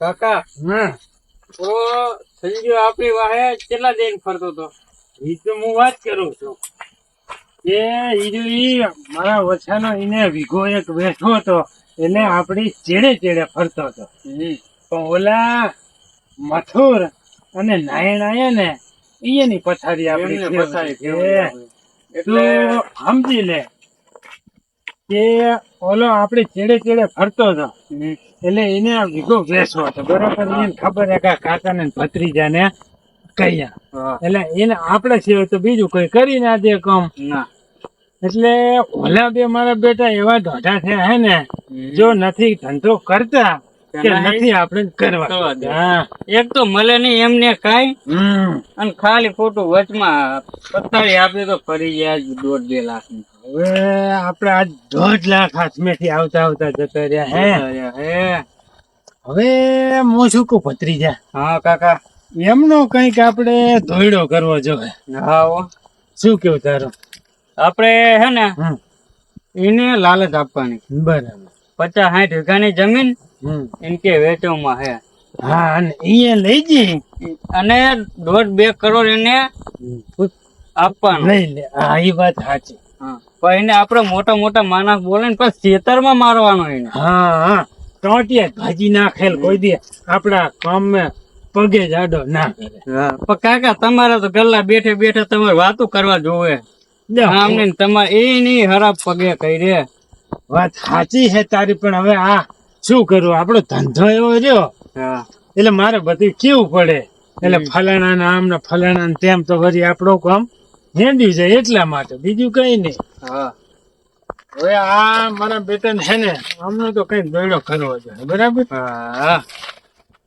કાકા તો સંજુ આપણી વાહે કેટલા દિન ફરતો હતો એ તો હું વાત કરું છું કે ઈ મારા વછાનો એને વીઘો એક બેઠો હતો એટલે આપડી ચેડે ચેડે ફરતો હતો પણ ઓલા મથુર અને નાયણ આયા ને એની પથારી આપડી એટલે સમજી લે કે ઓલો આપડે ચેડે ચેડે ફરતો હતો એટલે એને વીઘો બેસો હતો બરાબર એને ખબર હે કે કાકા ને ભત્રીજા ને કયા એટલે એને આપડે સિવાય તો બીજું કોઈ કરી ના દે કામ એટલે ઓલા બે મારા બેટા એવા દોઢા થયા હે ને જો નથી ધંધો કરતા કે નથી આપણે કરવા એક તો મળે નહી એમને કઈ અને ખાલી ખોટું વચમાં પથારી આપે તો ફરી ગયા 1.5-2 લાખ ની હવે આપડે આજ 1.5 લાખ હાથમેથી આવતા આવતા જતા રહ્યા હે હવે હું શું કહું ભત્રીજા હા કાકા એમનો કઈક આપડે ધોયડો કરવો જોઈએ હા શું કેવું તારું આપડે હે ને એને લાલચ આપવાની બરાબર 50-60 વીઘાની જમીન ઇનકે વેચવામાં હે હા અને એ લઈ જઈ અને 1.5-2 કરોડ એને આપવાનું લઈ લે હા એ વાત સાચી પણ એને આપડે મોટા મોટા માણસ બોલે ને પછી ખેતરમાં મારવાનો એને હા હા ટોટિયા ભાજી નાખેલ કોઈ દે આપડા કામ પગે જાડો ના કરે પણ કાકા તમારે તો ગલ્લા બેઠે બેઠે તમારે વાતો કરવા જોવે તમારે એ નઈ હરાબ પગે કઈ રે વાત સાચી છે તારી પણ હવે આ શું કરવું આપડો ધંધો એવો રહ્યો એટલે મારે બધું કેવું પડે એટલે ફલાણા ને આમ ને ફલાણા ને તેમ તો વળી આપડો કામ હેંડ્યું જાય એટલા માટે બીજું કઈ નઈ હવે આ મારા બેટા ને છે ને આમનો તો કઈ દોડો કરવો જોઈએ બરાબર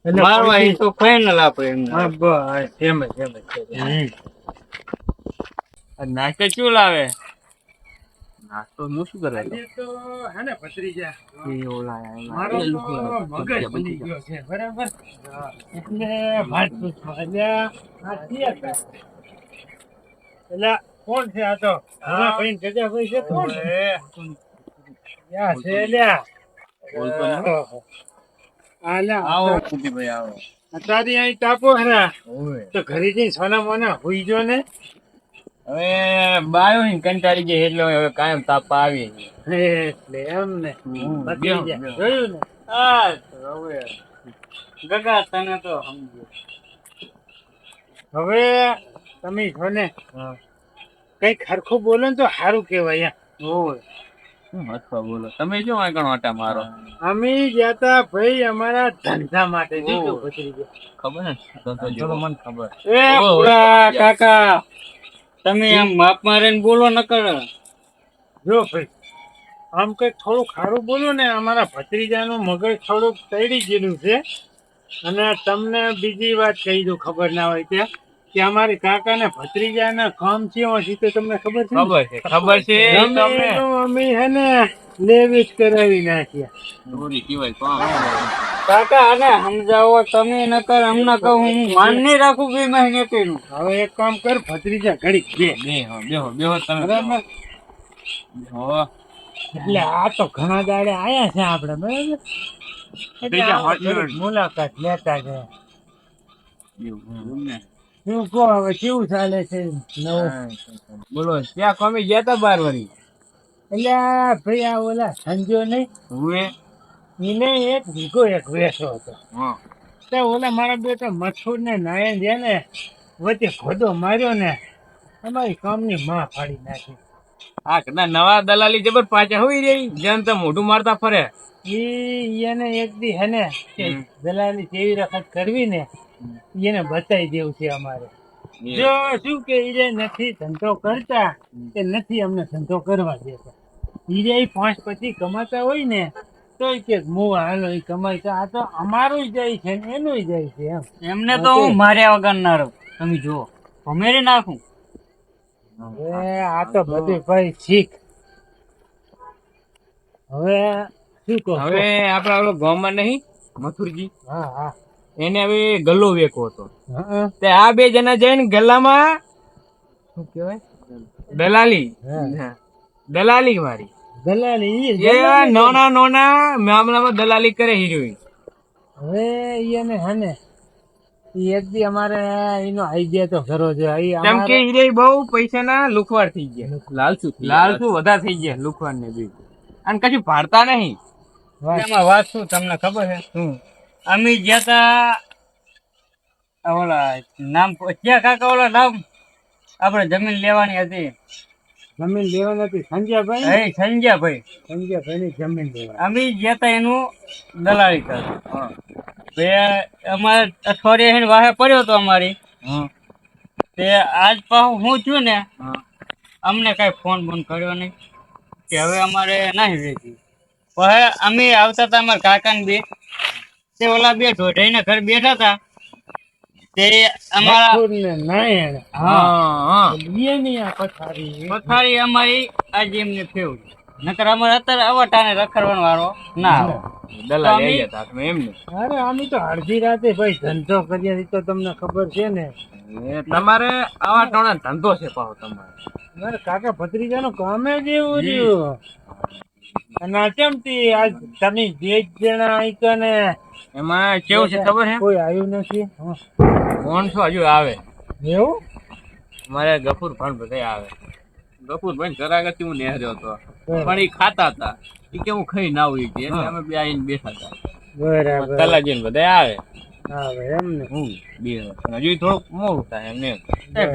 એટલે મારવા એ તો ફાઈનલ આપડે એમ જ નાસ્તો શું લાવે નાસ્તો હું શું કરે તો હે ને ભત્રીજા મારો મગજ બની ગયો છે બરાબર એટલે વાત પૂછવા એટલે કોણ છે આ તો ભાઈ જગ્યા ભાઈ છે કોણ યા છે લ્યા આવો ભાઈ આવો તારી અહીં તાપો હરા તો ઘરે જઈને સોના મોના હુઈ જો ને હવે બાયો ને કંટાળી જાય એટલે હવે કાયમ તાપા આવી એટલે એમ ને જોયું ને હા હવે ગગા તને તો સમજો હવે તમે છો ને કઈક હરખું બોલો ને તો સારું કેવાય બોલો તમે શું આગળ વાટા મારો અમે જતા ભાઈ અમારા ધંધા માટે ખબર ને મને ખબર એ કાકા તમે આમ માપ મારે બોલો ન કર જો ભાઈ આમ કઈક થોડું ખારું બોલો ને અમારા ભત્રીજાનું મગજ થોડુંક તૈડી ગયેલું છે અને તમને બીજી વાત કહી દઉં ખબર ના હોય ત્યાં કે અમારી કાકા ને ભત્રીજા ના કામ છે તો તમને ખબર છે ખબર છે અમે હે ને લેવી જ કરાવી નાખ્યા કાકા આને સમજાવો તમે ન કર હમણાં કહું હું માન નહીં રાખું 2 મહિને પેલું હવે એક કામ કર ભત્રીજા ઘડી બેહો તમે બરાબર એટલે આ તો ઘણા દાડે આયા છે આપડે બરાબર મુલાકાત લેતા છે શું કહો હવે કેવું ચાલે છે નવું બોલો ત્યાં કમી ગયા તા 12 વરી એટલે ભાઈ આ ઓલા સંજો નઈ એને એક વીઘો એક વેસો હતો ઓલા મારા બેટા મથુર ને નાયણ છે ને વચ્ચે ખોદો માર્યો ને અમારી કામની માં ફાડી નાખી હા કદાચ નવા દલાલી જબર પાછા હોય રહી જેમ તો મોઢું મારતા ફરે એને એક દી હે ને દલાલી જેવી રખત કરવી ને એને બતાવી દેવું છે અમારે જો શું કે ઈરે નથી ધંધો કરતા કે નથી અમને ધંધો કરવા દેતા ઈરે 5-25 કમાતા હોય ને તો કે મુવા હાલો એ કમાઈ આ તો અમારું જાય છે ને એનું જાય છે એમને તો હું માર્યા વગર ના રહું તમે જુઓ ભમેરી નાખું હવે આ તો બધું ભાઈ શીખ હવે શું કહો હવે આપડા ઓલો ગામમાં નહીં મથુરજી હા એને હવે ગલ્લો વેકો હતો. હા તે આ બે જણા જઈને ગલ્લામાં શું કહેવાય દલાલી હા. દલાલી મારી દલાલી એ નાના નાના મામલામાં દલાલી કરે હિરોઈન. હવે એને હે ને ઈ એક દી અમારે એનો આઈડિયા તો ખરો છે ઈ કેમ કે અમારે હીરે બહુ પૈસાના લુખવાડ થઈ ગયા, લાલચુ વધારે થઈ ગયા લુખવાડ ને બી, અને કશું પાડતા નહીં. એમાં વાત શું તમને ખબર છે અમે ગયા તા ઓલા નામ ક્યાં કાકા ઓલા નામ આપણે જમીન લેવાની હતી. જમીન લેવાની હતી સંજયભાઈ સંજયભાઈ ની જમીન લેવાની અમે ગયા તા એનું દલાલી કરવા. બે અમારે અઠવાડિયે હેને વાહે પડ્યો તો અમારી તે આજ પાછું હું છું ને અમને કઈ ફોન બોન કર્યો નહીં કે હવે અમારે નહીં વેચી. પછી અમે આવતા હતા અમારા કાકા ને બે તે ઓલા બે ઢોઢાઈના ઘર બેઠા હતા તે અમારા પથારી અમારી આજે એમને ફેવરી નકર અમારે અત્યારે અવટાને રખડવાનો વારો ના આવે. દલાલી આવી હતા હાથમાં એમને. અરે અમે તો અડધી રાતે ભાઈ ધંધો કરીએ તો તમને ખબર છે ને. તમારે આવા ટોણા ધંધો છે પાછો તમારે. મારે કાકા ભત્રીજાનો કામ જ એવું રહ્યું. અને આ ચમથી આજ તમે બે જણા આઈકા ને એમાં કેવું છે ખબર છે? કોઈ આવ્યું નથી. માણસો હજુ આવે એવું મારે ગફુર ભાણ બધા આવે. ગફુર ભાઈ ઘર આગળથી હું નેહર્યો હતો પણ એ ખાતા હતા એ કે હું ખાઈ ના હોય એટલે અમે બે આવીને બેઠા હતા. બરાબર તલાજી ને બધા આવે એમ ને બે હજુ થોડુંક મોડું થાય એમને.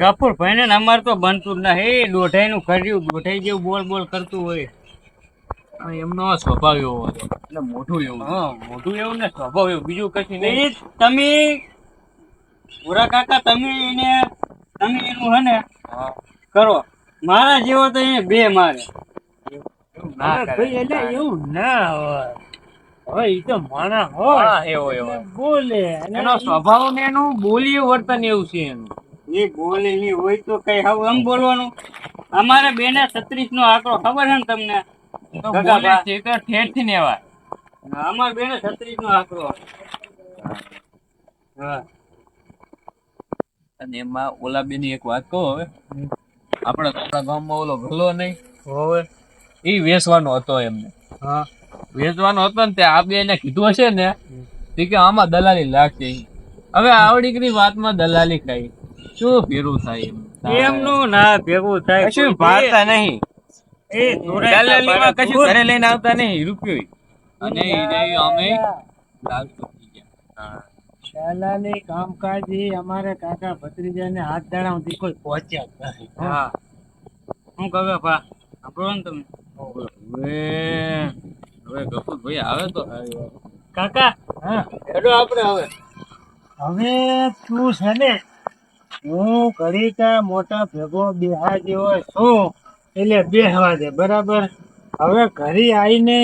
ગફુર ભાઈ ને અમારે તો બનતું જ નહીં. દોઢાઈ નું કર્યું દોઢાઈ જેવું બોલ બોલ કરતું હોય. એમનો સ્વભાવ એવો હતો એટલે મોઢું એવું. મોઢું એવું ને સ્વભાવ એવું બીજું કશું નહીં. તમે ભૂરા કાકા તમે એનું હે ને કરો મારા જેવો તો એને બે મારે. એવું ના હોય. હવે ઈ તો માણા હોય એવો એવો બોલે એનો સ્વભાવ ને એનું બોલી વર્તન એવું છે એનું. એ બોલે ની હોય તો કઈ હવે આમ બોલવાનું. અમારે બેને 36 નો આંકડો ખબર છે ને તમને? તો બોલે છે તો ઠેઠ થી ને એવા. અમારે બેને 36 નો આંકડો. હા અને એમાં ઓલા બે ની એક વાત કહો હવે. આપણા ગામમાં ઓલો ગલ્લો નહીં હવે એ વેચવાનો હતો એમને. હા વેચવાનો હતો ને તે આ બે એને કીધું હશે ને તે કે આમાં દલાલી લાગશે. હવે આવડીકની વાતમાં દલાલી કઈ શું ભેરું થાય એમનું ના ભેગું થાય કશું ભારતા નહીં. એ દલાલીમાં કશું ઘરે લઈને આવતા નહીં રૂપિયો. અને અમે લાલચુ થઈ ગયા. દલાલી કામકાજ અમારે કાકા ભત્રીજાને હાથ દાડા સુધી કોઈ પહોંચ્યા જ નથી. હા હું કહે ભા સાંભળો ને તમે હવે ગફુર ભાઈ આવે તો કાકા હા હેડો આપણે હવે તું છે ને હું ઘડી કા મોટા ભેગો બેહા જેવો છું એટલે બેહવા દે બરાબર. હવે ઘરે આવીને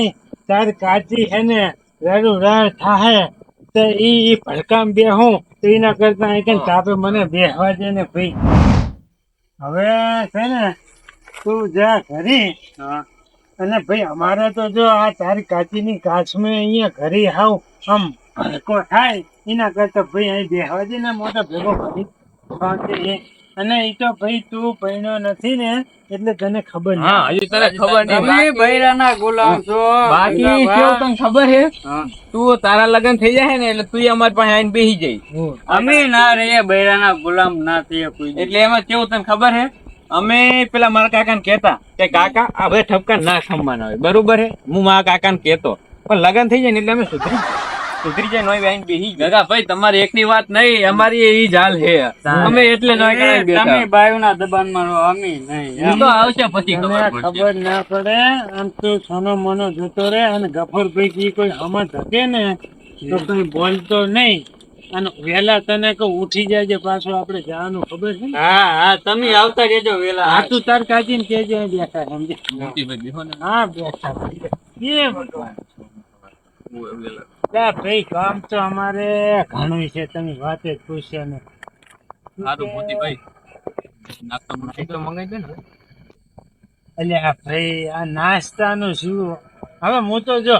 તાર કાચી છે ને રેડું રેડ થાહે તો ઈ ભડકામ બેહું તો એના કરતા એક તાપે મને બેહવા દે ને ભાઈ. હવે છે ને તું જા ઘરે અને ભાઈ અમારે તો જો આ તારી કાચીની કાચમાં અહીંયા ઘરે હાવ આમ ભડકો થાય એના કરતા ભાઈ અહીં બેહવા દે ને મોટા ભેગો કરી શાંતિ. અને એ તો ભાઈ તું પૈણો નથી ને એટલે તને ખબર નહીં. હા હજી તને ખબર નહીં. તમે બૈરાના ગુલામ છો. બાકી કેવું તને ખબર છે તું તારા લગ્ન થઈ જાય ને એટલે તું અમારી પાસે આવીને બેસી જાય. અમે ના રહીએ બૈરાના ગુલામ ના થઈએ કોઈ. એટલે એમાં કેવું તને ખબર છે અમે પેલા મારા કાકા ને કેતા કે કાકા આ ભાઈ ઠપકા ના ખમવાના હોય બરોબર છે. હું મારા કાકા ને કેતો પણ લગ્ન થઈ જાય ને એટલે અમે સુધરી જાય નોય આવીને બેસી ગયા. ભાઈ તમારી એકની વાત નહીં અમારી એ જ હાલ છે. અમે એટલે નોય કરાવી બેઠા. તમે બાયુના દબાણમાં રહો અમે નહીં. એ તો આવશે પછી ખબર ના પડે આમ તું સોનો મોનો જોતો રે. અને ગફુરભાઈ કી કોઈ હમત હકે ને તો કઈ બોલતો નહીં. અને વેલા તને કહું ઉઠી જાય પાછું આપણે જવાનું ખબર છે. હા હા તમે આવતા રહેજો વેલા. હા તું તાર કાચી ને કેજો બેઠા સમજે. હા બેઠા એ ભગવાન ભાઈ કામ તો અમારે ઘણું છે. તમે વાત જ પૂછશે ને એટલે આ ભાઈ આ નાસ્તાનું શું હવે હું તો જો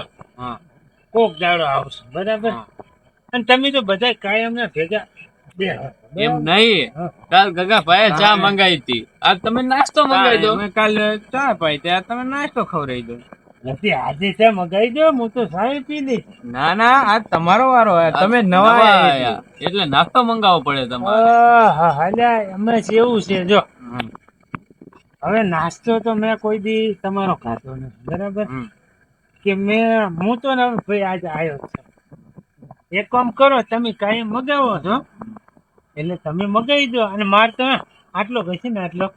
કોક દાડો આવશે બરાબર. અને તમે તો બધા કાયમ ના ભેગા બે એમ નહીં, હા. કાલ ગગા ભાઈ ચા મંગાવી હતી, આજ તમે નાસ્તો મંગાવી દો. કાલ ચા પાઈ ત્યાં તમે નાસ્તો ખવડાવી દો. નથી આજે છે મગાઈ દો, હું તો સારી પી લઈશ. ના ના, આજ તમારો વારો, તમે નવા આયા એટલે નાસ્તો મંગાવવો પડે તમારે. હા હાલ્યા એમાં એવું છે જો હવે નાસ્તો તો મેં કોઈ દી તમારો ખાધો નથી બરાબર કે હું તો ને ભાઈ આજે આવ્યો છું. એક કામ કરો તમે કાંઈ મગાવો છો એટલે તમે મગાવી દો અને મારે તો આટલો કહેશે ને આટલો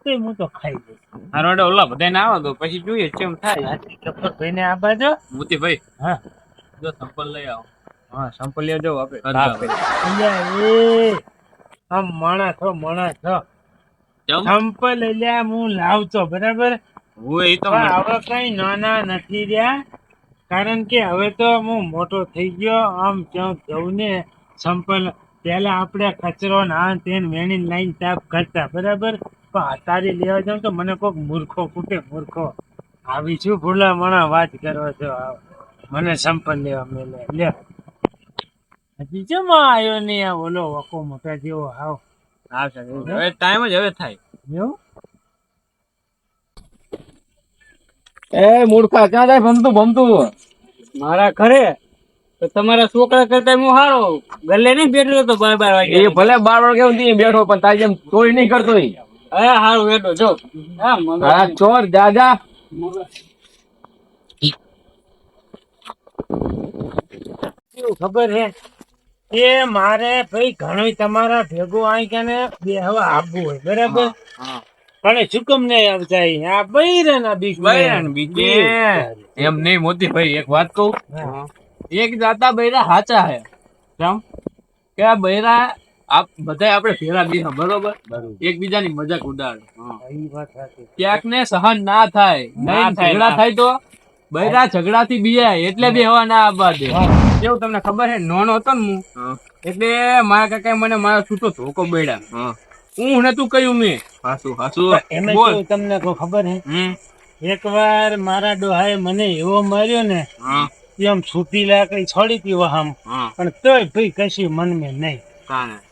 તો હું તો ખાઈ દઈશ. હારો ઓલા બધા ને આવો તો પછી જોઈએ કેમ થાય. ભાઈ ને આ બાજુ મોતીભાઈ હા જો સંપલ લઈ આવો. હા સંપલ લઈ જાવ આપણે. અલ્યા એ આમ માણસ છો સંપલ એટલે હું લાવતો બરાબર હું એ તો પણ હવે કઈ નાના નથી રહ્યા કારણ કે હવે તો હું મોટો થઈ ગયો આમ ક્યાં જવું ને સંપલ પેલા આપણે કચરો ના તેન વેણી લાઈન તાપ કરતા બરાબર પણ અત્યારે લેવા જાઉં તો મને કોક મૂર્ખો કૂટે મૂર્ખો આવી શું ભૂલા મણા વાત કરો છો મને સંપલ લેવા મેલે લે હજી જમા આવ્યો નહીં આ ઓલો વકો મોટા જેવો આવ આવશે હવે ટાઈમ જ હવે થાય. એવું એ મૂર્ખા ક્યાં જાય ભમતું મારા ઘરે તો તમારા છોકરા કરતા હું હારો ગલે નહીં બેઠો તો 12 વાગે એ ભલે 12 વાગે સુધી બેઠો પણ તારી જેમ ચોરી નહીં કરતો. હા હારું બેઠો જો હા ચોર જાજા કેવું ખબર હે એ મારે ભાઈ ઘણું તમારા ભેગું આવી કે ને બેહવા આવવું હોય બરાબર પણ ચુકમ નહીં આવતા આ બૈરાના બીક એમ નહીં મોતીભાઈ એક વાત કહું. એક જાતા બૈરા હાચા હે કેમ કે આ બૈરા આપ બધા આપણે ભેરા બેહા બરોબર એકબીજાની મજાક ઉડાડે ક્યાંક ને સહન ના થાય નહીં ઝઘડા થાય તો બૈરા ઝઘડાથી બીયા એટલે બેહવા ના આવવા દે. કેવું તમને ખબર હે નોનો હતો ને હું એટલે મારા કાકા મને મારો છૂટો ધોકો બેડ્યા હું નતું કહ્યું મેં એમાં બોલ. કેવું તમને કોઈ ખબર હે એકવાર મારા ડોહાએ મને એવો માર્યો ને એમ છૂટી લાકડી છોડી હતી વહામ પણ તોય ભાઈ કશી મન મેં નહીં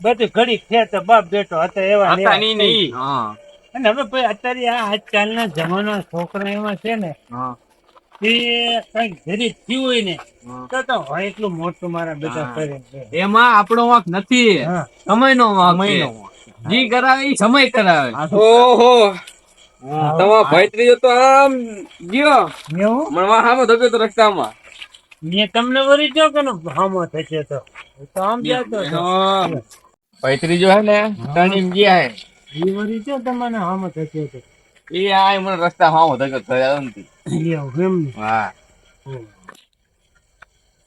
બધું ઘડી છે તો બાપ બેટો હતા એવા ને એવા થઈ. અને હવે ભાઈ અત્યારે આ આજકાલના જમાના છોકરા એવા છે ને એ કઈક જરી થયું હોય ને તો હોય એટલું મોટું મારા બેટા કરે છે. એમાં આપણો વાંક નથી, હા. સમયનો વાંક છે. જી કરાવે ઈ સમય કરાવે. ઓહો તમારો ભૈત્રીજો તો આમ ગયો એવું મણવા હામો ધક્યો તો રસ્તામાં. મેં તમને વળી જો કે હામો થશે તો હું તો આમ જતો હતો. ભૈત્રીજો હે ને ટર્નિંગ ગયા હે એ વળી જો તમને હામો થશે તો એ આ મને રસ્તા હામો ધક્યો થયો નથી. એવું એમ ને હા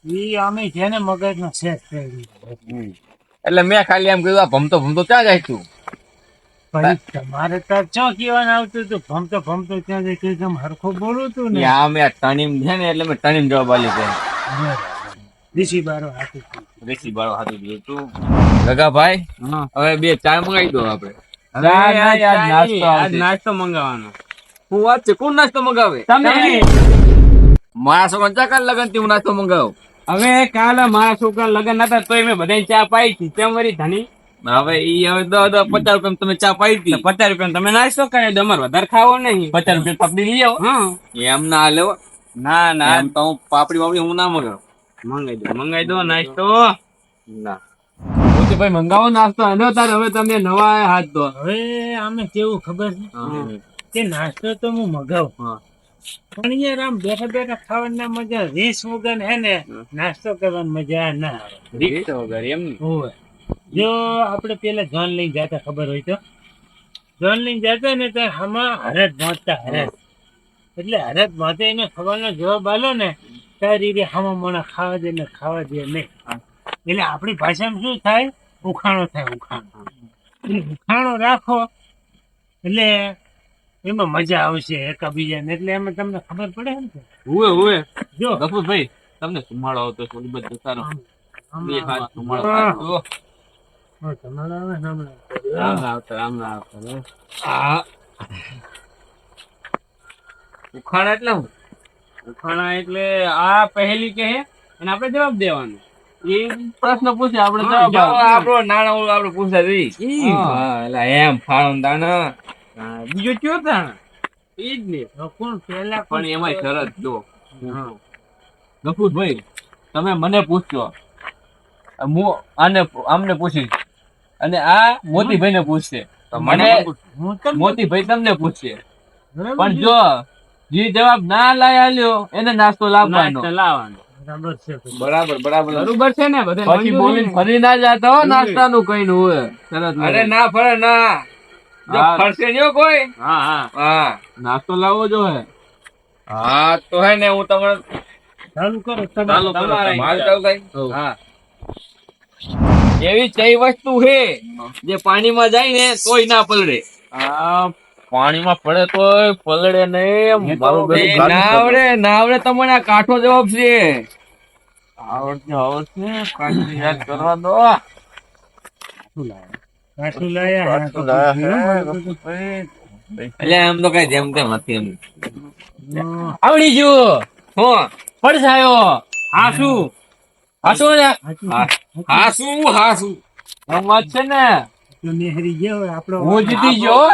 ઈ અમે છે ને મગજનો શેષ થઈ ગયો એટલે મેં ખાલી એમ કીધું આ ભમતો ક્યાં જાય તું. ભાઈ તમારે તો ચો કહેવાનું આવતું હતું ભમતો ત્યાં જઈ કઈ તમે હરખું બોલું તું ને આ મેં ટર્નિંગ છે ને એટલે મેં ટર્નિંગ જવાબ આલી દે દીશી બારો હાથી રેસી બાળો હાથું દીધું તું. ગગાભાઈ હવે બે ચા મંગાવી દો આપણે. નાસ્તો મંગાવવાનો. હું વાત છે કોણ નાસ્તો મંગાવે? તમે મારા છોકરા ચા કાલ લગન થી હું નાસ્તો મંગાવું. હવે કાલે મારા છોકરા લગન હતા તોય મેં બધાને ચા પાઈ હતી તેમ વળી ધણી હવે ઈ હવે 10 50 રૂપિયા તમે ચા પાઈ હતી. 50 રૂપિયા તમે નાસ્તો કરે તમારે વધારે ખાવો નહીં 50 રૂપિયા પાપડી લઈ આવો. એમ ના લેવો. ના એમ તો હું પાપડી વાપડી હું ના મંગાવું. મંગાઈ દો નાસ્તો ના ભાઈ મંગાવો નાસ્તો અને તાર હવે તમે નવા હાથ ધો. હવે આમે કેવું ખબર છે કે નાસ્તો તો હું મગાવું પણ યાર આમ બેઠા બેઠા ખાવાની મજા રીસ વગર હે ને નાસ્તો કરવાની મજા ના આવે. રીત વગર એમ ને. હોય જો આપણે પેલા જોન લઈને જતા ખબર હોય તો જોન લઈને જતા ને તો આમાં હરત પહોંચતા હરત એટલે હરત પહોંચે એને ખબરનો જવાબ આલો ને તારી રે હામા મોણા ખાવા દે ને ખાવા દે નહીં એટલે આપણી ભાષામાં શું થાય ઉખાણો થાય ઉખાણો એટલે ઉખાણો રાખો એટલે એમાં મજા આવશે એકબીજાને એટલે એમાં તમને ખબર પડે ને હુએ જો ગફુરભાઈ તમને સુમાડો આવતો થોડી બધું સારો. બે હાથ સુમાડો હા. આવતો. તમારા આવે હમણાં. રામ આવતો. આ ઉખાણા એટલે હું? ઉખાણા એટલે આ પહેલી કહે અને આપણે જવાબ દેવાનો એ પ્રશ્ન પૂછે આપણે જવાબ આપણો નાના ઓલો આપણે પૂછતા જઈએ હા એટલે એમ ફાળો દાણા બીજો કયો તા ઈ જ ને તો કોણ પહેલા પણ એમાં શરત જો ગફુરભાઈ તમે મને પૂછજો હું આમને પૂછીશ અને આ મોતીભાઈ ને પૂછશે મને મોતીભાઈ તમને પૂછશે પણ જો જે જવાબ ના લાય આલ્યો એને નાસ્તો લાવવાનો બરાબર છે ને બધે પછી બોલીને ફરી ના જાતા હો નાસ્તાનું કઈ હોય અરે ના ફરે ના જો ફરશે નહીં કોઈ હા નાસ્તો લાવવો જો હે હા તો હે ને હું તમને ચાલુ કરો માલ ચાલુ થાય હા એવી કઈ વસ્તુ છે જે પાણીમાં જાય ને તોય ના પલળે પાણીમાં પડે તોય પલળે નહીં ના આવડે તમને આ કાઠો જવાબ છે આવડશે કાઠી યાદ કરવા દો કાઠું લાયા એટલે એમ તો કઈ જેમ તેમ નથી એમ આવડી ગયું હું પડછાયો હાસુ ને હાસુ એમ વાત છે ને તો નેહરી ગયો આપણો હું જીતી ગયો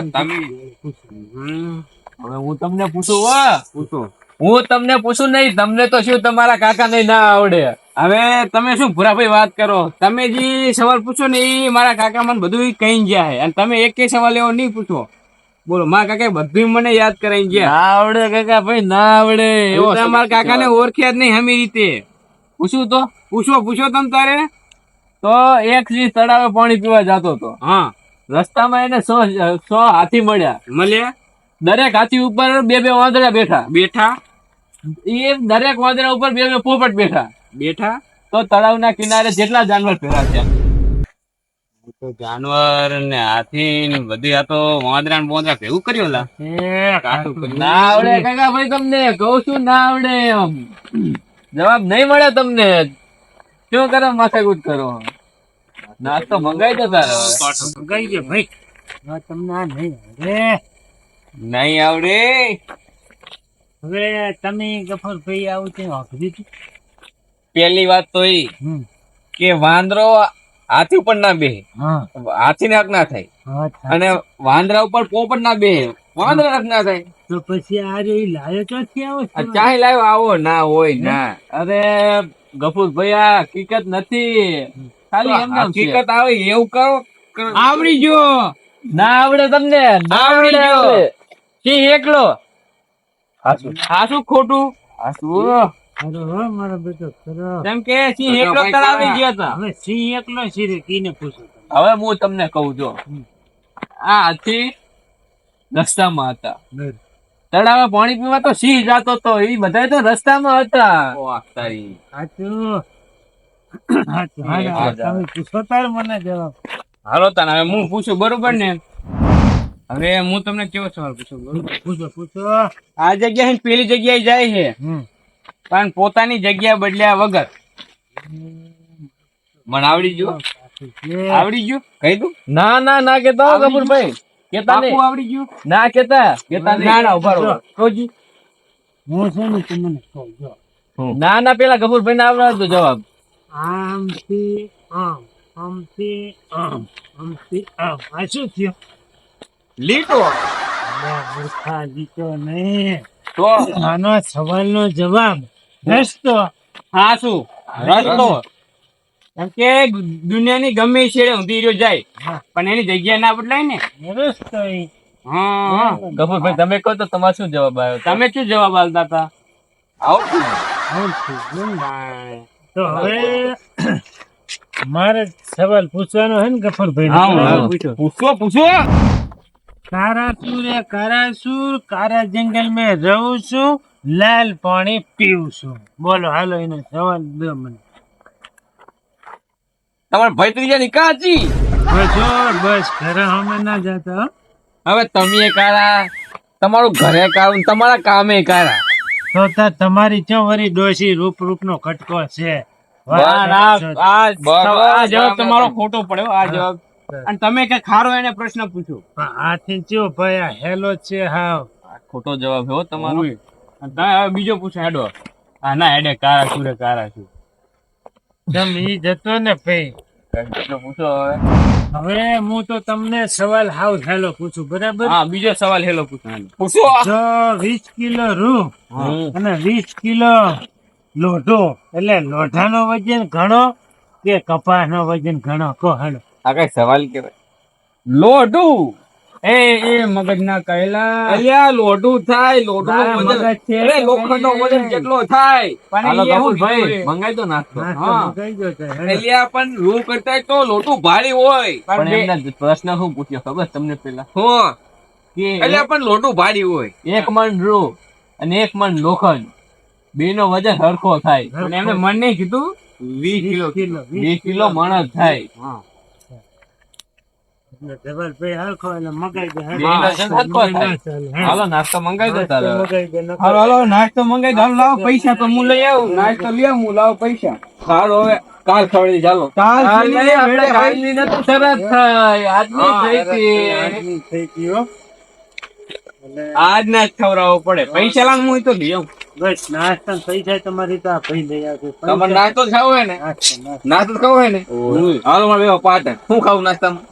તમે હવે હું તમને પૂછું નહીં તમને તો શું તમારા કાકા ને ના આવડે હવે તમે શું ભૂરાભાઈ વાત કરો તમે જે સવાલ પૂછો ને એ મારા કાકા મને બધું કહી ગયા છે અને તમે એક સવાલ એવો નહીં પૂછો બોલો મારા કાકા બધું મને યાદ કરાઈ ગયા ના આવડે કાકા ભાઈ ના આવડે એવો તમારા કાકા ને ઓળખ્યા જ નહીં હમી રીતે પૂછું તો પૂછો તમ તારે તો એક સિંહ તળાવે પાણી પીવા જતો હતો હા રસ્તામાં એને 100 હાથી મળ્યા દરેક હાથી ઉપર બે વાંદરા બેઠા એ દરેક વાંદરા ઉપર બે પોપટ બેઠા તો તળાવના કિનારે જેટલા જાનવર ભેગા થયા જાનવર ને હાથી ને બધી આ તો વાંદરા ને બોંદરા ભેગું કર્યું ના આવડે કાકા ભાઈ તમને કહું છું ના આવડે એમ જવાબ નહીં મળે તમને શું કરો માથાકૂટ કરો નાસ્તો મંગાઈ દો તારે મંગાઈ દે ભાઈ તમને આ નહીં આવડે હવે તમે ગફરભાઈ આવું છે વાંધું પેલી વાત તો એ કે વાંદરો હાથી ઉપર ના બે હાથી ને હક ના થાય અને વાંદરા ઉપર પોપટ ના બે વાંદરા હક ના થાય તો પછી આ રે લાયો ક્યાંથી આવો ચાહે લાવ્યો આવો ના હોય ના અરે ગફુરભાઈ આ હકીકત નથી ખાલી એમ હકીકત આવે એવું કરો આવડી ગયો ના આવડે તમને ના આવડી ગયો સિંહ એકલો હાસુ ખોટું હાસુ મારો બેટો કેમ કે સિંહ એકલો તળાવે ગયો હતો હવે સિંહ એકલો સિંહ કીને પૂછો હવે હું તમને કહું જો આ હાથી રસ્તામાં હતા તળાવે પાણી પીવા તો સિંહ જાતો તો એ બધા તો રસ્તામાં હતા તમે પૂછો તાર મને જવાબ હાલો તાન હવે હું પૂછું બરોબર ને હવે હું તમને કેવો સવાલ પૂછું પૂછો આ જગ્યા પેલી જગ્યાએ જાય છે પણ પોતાની જગ્યા બદલ્યા વગર મને આવડી ગયું કહી દઉં ના કેતા કપૂરભાઈ કેતા નહીં આવડી ગયું ના કેતા ના ઉભા રહો કોજી હું છે ને તમને કહું જો ના પેલા કપૂરભાઈ ને આવડતો જવાબ આમથી આમ આ શું થયું લીટો મૂર્ખા લીટો નહીં તો આનો સવાલનો જવાબ રસ્તો હા શું રસ્તો કેમ કે દુનિયાની ગમે છેડે ઊંધી રહ્યો જાય પણ એની જગ્યા ના બદલાય ને રસ્તો હા ગફુરભાઈ તમે કહો તો તમારો શું જવાબ આવ્યો તમે શું જવાબ આલતા હતા તો હવે મારે સવાલ પૂછવાનો હે ને ગફુરભાઈ પૂછો કારાસુર કારા જંગલ में રહું છું લાલ પાણી પીવું છું બોલો હાલો એનો સવાલ દો મને તમારા ભાઈ ત્રીજા ની કાચી બસ ઘરે અમે ના જતા હવે તમે કારા તમારું ઘરે કારું તમારા કામે કારા તો તમારી ચો વરી ડોશી રૂપ નો ખટકો છે આ જવાબ તમારો ખોટો પડ્યો આ જવાબ અને તમે કે ખારો એને પ્રશ્ન પૂછ્યો આથી ચો ભાઈ આ હેલો છે હાવ ખોટો જવાબ હો તમારો હવે બીજો પૂછો હેડો હા ના હેડે કારા સુરે કારા શું તમે ઈ જતો ને ભાઈ. પૂછો હવે. હવે હું તો તમને સવાલ હાવ હેલો પૂછું, બરાબર? હા બીજો સવાલ હેલો પૂછો. જો 20 કિલો રૂ હમ. અને 20 કિલો લોઢો, એટલે લોઢાનો વજન ઘણો કે કપાસનો વજન ઘણો? કહો હેલો. આ કઈ સવાલ કેવાય? લોઢું એ મગજ ના કહેલા અલ્યા લોઢું થાય મારા મગજ છે અરે લોખંડનો વજન કેટલો થાય પણ હાલો ઈ એવું ભાઈ જોઈએ. મંગાઈ દો નાસ્તો નાસ્તો હા મંગાઈ દો તો, હેલો. અલ્યા પણ રૂ કરતા તો લોટું ભારી હોય પણ એમને પ્રશ્ન શું પૂછ્યો ખબર તમને પેલા હો કે અલ્યા પણ લોટું ભારી હોય 1 મણ રૂ અને 1 મણ લોખંડ બેનો વજન હરખો થાય અને એમને મણ નહીં કીધું 20 કિલો 20 કિલો મણ જ થાય એટલે જબરભાઈ હરખો એટલે મગાઈ દો, હેલો. બેનો વજન હરખો થાય. ના ચાલે, હેલો. હાલો નાસ્તો મંગાઈ દો નાસ્તો મગાઈ દો, નકર- હાલો નાસ્તો મંગાઈ દો લાવો પૈસા તો હું લઈ આવું નાસ્તો લઈ આવું હું લાવો પૈસા સારું હવે કાલ ખવડી ચાલો કાલ કાલની નથી શરત થાય આજની થઈ હતી આજની થઈ ગઈ હો. એટલે આજ ના જ ખવડાવવો પડે પૈસા લાવ હું તો લઈ આવું બસ નાસ્તા ને પૈસા તમારી તો આ ભાઈ લઈ આવશે. તમારે નાસ્તો જ ખાવો હોય ને નાસ્તો, નાસ્તો. નાસ્તો જ ખાવો હોય ને હાલો મારે બેવા પાટણ શું ખાવું નાસ્તામાં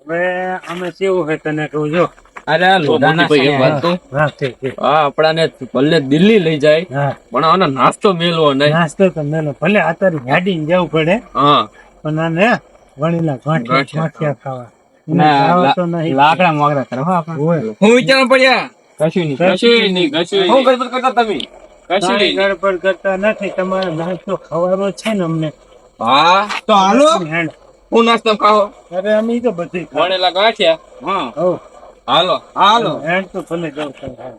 હવે અમે કેવું છે તને કહું જો. અરે આ લોઢાના હા, ઠીક, ઠીક. આપડાને ભલે દિલ્હી લઈ જાય હા, પણ આનો નાસ્તો મેલવો નહીં નાસ્તો તો મેલો ભલે અત્યારે ગાડીને જવું પડે હા પણ આને વણીલા ગાંઠિયા ખાવા. એને ના, ખાવા તો નહીં. લાકડા મોગરા કરવા હોય. હું વિચાર પડ્યા કશું નહીં શું ગડબડ કરતા તમે કશું કાંઈ ગડબડ કરતા નથી, તમારે નાસ્તો ખાવાનો છે ને અમને. હા તો હાલો હેડ. હું નાસ્તો ખાઓ અરે અમે તો બધી વણેલા ગાંઠિયા હા હો હાલો હાલો હેડ તો ભલે જાઉં છું. હેડ.